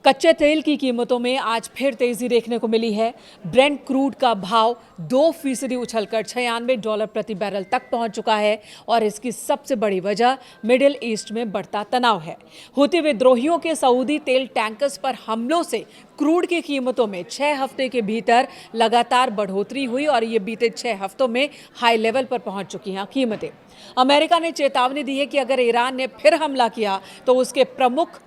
कच्चे तेल की कीमतों में आज फिर तेजी देखने को मिली है। ब्रेंट क्रूड का भाव 2% उछलकर $96 प्रति बैरल तक पहुंच चुका है और इसकी सबसे बड़ी वजह मिडिल ईस्ट में बढ़ता तनाव है। हूती विद्रोहियों के सऊदी तेल टैंकर्स पर हमलों से क्रूड की कीमतों में 6 हफ्ते के भीतर लगातार बढ़ोतरी हुई और ये बीते 6 हफ्तों में हाई लेवल पर पहुंच चुकी हैं कीमतें। अमेरिका ने चेतावनी दी है कि अगर ईरान ने फिर हमला किया तो उसके प्रमुख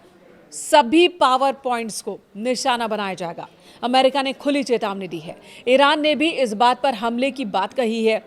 सभी पावर पॉइंट्स को निशाना बनाया जाएगा। अमेरिका ने खुली चेतावनी दी है। ईरान ने भी इस बात पर हमले की बात कही है।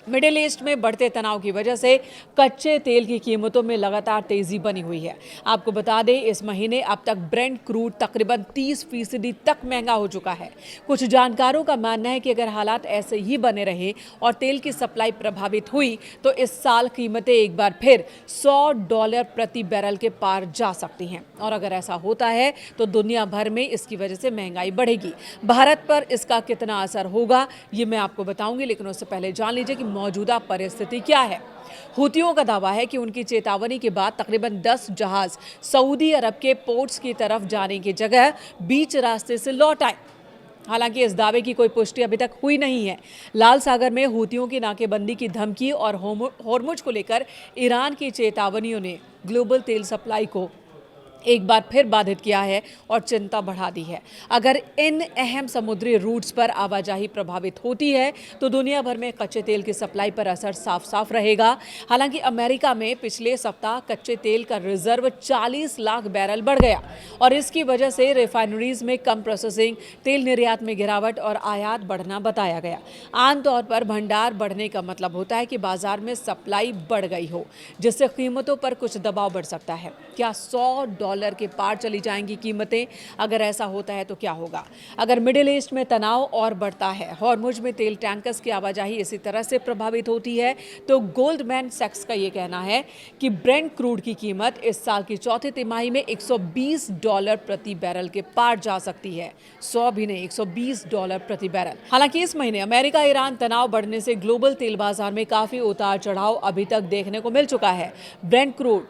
मिडिल ईस्ट में बढ़ते तनाव की वजह से कच्चे तेल की कीमतों में लगातार तेजी बनी हुई है। आपको बता दें, इस महीने अब तक ब्रेंट क्रूड तकरीबन 30% तक महंगा हो चुका है। कुछ जानकारों का मानना है कि अगर हालात ऐसे ही बने रहे और तेल की सप्लाई प्रभावित हुई तो इस साल कीमतें एक बार फिर $100 प्रति बैरल के पार जा सकती हैं और अगर ऐसा होता है तो दुनिया भर में इसकी वजह से महंगाई बढ़ेगी। भारत पर इसका कितना असर होगा ये मैं आपको बताऊंगी, लेकिन उससे पहले जान लीजिए कि मौजूदा परिस्थिति क्या है। हूतियों का दावा है कि उनकी चेतावनी के बाद तकरीबन 10 जहाज सऊदी अरब के पोर्ट्स की तरफ जाने की जगह बीच रास्ते से लौट आए। हालांकि इस दावे की कोई पुष्टि अभी तक हुई नहीं है। लाल सागर में हूतियों की नाकेबंदी की धमकी और होर्मुज को लेकर ईरान की चेतावनियों ने ग्लोबल तेल सप्लाई को एक बार फिर बाधित किया है और चिंता बढ़ा दी है। अगर इन अहम समुद्री रूट्स पर आवाजाही प्रभावित होती है तो दुनिया भर में कच्चे तेल की सप्लाई पर असर साफ साफ रहेगा। हालांकि अमेरिका में पिछले सप्ताह कच्चे तेल का रिजर्व 40 लाख बैरल बढ़ गया और इसकी वजह से रिफाइनरीज में कम प्रोसेसिंग, तेल निर्यात में गिरावट और आयात बढ़ना बताया गया। आमतौर पर भंडार बढ़ने का मतलब होता है कि बाजार में सप्लाई बढ़ गई हो, जिससे कीमतों पर कुछ दबाव बढ़ सकता है। क्या $100 के पार चली जाएंगी कीमतें? अगर ऐसा होता है तो क्या होगा? अगर मिडिल ईस्ट में तनाव और बढ़ता है, हॉर्मुज में तेल टैंकर्स की आवाजाही इसी तरह से प्रभावित होती है, तो गोल्डमैन सैक्स का ये कहना है कि ब्रेंट क्रूड की कीमत इस साल की चौथी तिमाही में $120 प्रति बैरल के पार जा सकती है। 100 भी नहीं, $120 प्रति बैरल। हालांकि इस महीने अमेरिका ईरान तनाव बढ़ने से ग्लोबल तेल बाजार में काफी उतार चढ़ाव अभी तक देखने को मिल चुका है। ब्रेंट क्रूड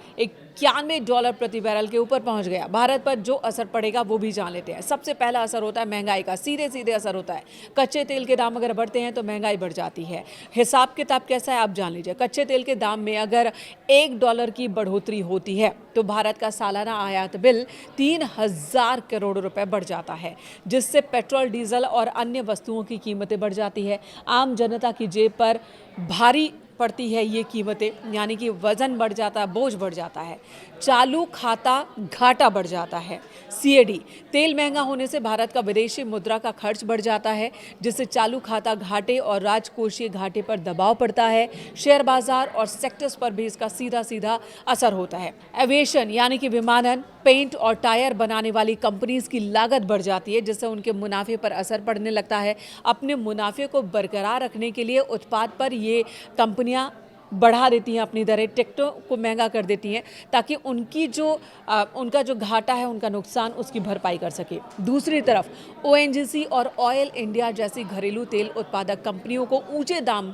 $91 प्रति बैरल के ऊपर पहुंच गया। भारत पर जो असर पड़ेगा वो भी जान लेते हैं। सबसे पहला असर होता है महंगाई का, सीधे सीधे असर होता है। कच्चे तेल के दाम अगर बढ़ते हैं तो महंगाई बढ़ जाती है। हिसाब किताब कैसा है आप जान लीजिए। कच्चे तेल के दाम में अगर $1 की बढ़ोतरी होती है तो भारत का सालाना आयात बिल 3000 करोड़ रुपए बढ़ जाता है, जिससे पेट्रोल, डीजल और अन्य वस्तुओं की कीमतें बढ़ जाती है। आम जनता की जेब पर भारी पड़ती है ये कीमतें, यानी कि वजन बढ़ जाता है, बोझ बढ़ जाता है। चालू खाता घाटा बढ़ जाता है। सीएडी, तेल महंगा होने से भारत का विदेशी मुद्रा का खर्च बढ़ जाता है, जिससे चालू खाता घाटे और राजकोषीय घाटे पर दबाव पड़ता है। शेयर बाजार और सेक्टर्स पर भी इसका सीधा सीधा असर होता है। एविएशन यानी कि विमानन, पेंट और टायर बनाने वाली कंपनीज की लागत बढ़ जाती है, जिससे उनके मुनाफे पर असर पड़ने लगता है। अपने मुनाफे को बरकरार रखने के लिए उत्पाद पर ये कंपनियां बढ़ा देती हैं अपनी दरें, टिकटों को महंगा कर देती हैं ताकि उनका जो घाटा है, उनका नुकसान, उसकी भरपाई कर सके। दूसरी तरफ ओएनजीसी और ऑयल इंडिया जैसी घरेलू तेल उत्पादक कंपनियों को ऊंचे दाम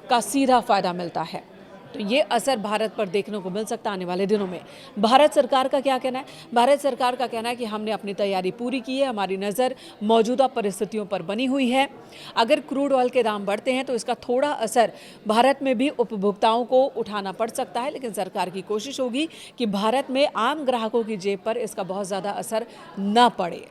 का सीधा फायदा मिलता है। तो ये असर भारत पर देखने को मिल सकता है आने वाले दिनों में। भारत सरकार का क्या कहना है? भारत सरकार का कहना है कि हमने अपनी तैयारी पूरी की है, हमारी नज़र मौजूदा परिस्थितियों पर बनी हुई है। अगर क्रूड ऑयल के दाम बढ़ते हैं तो इसका थोड़ा असर भारत में भी उपभोक्ताओं को उठाना पड़ सकता है, लेकिन सरकार की कोशिश होगी कि भारत में आम ग्राहकों की जेब पर इसका बहुत ज़्यादा असर न पड़े।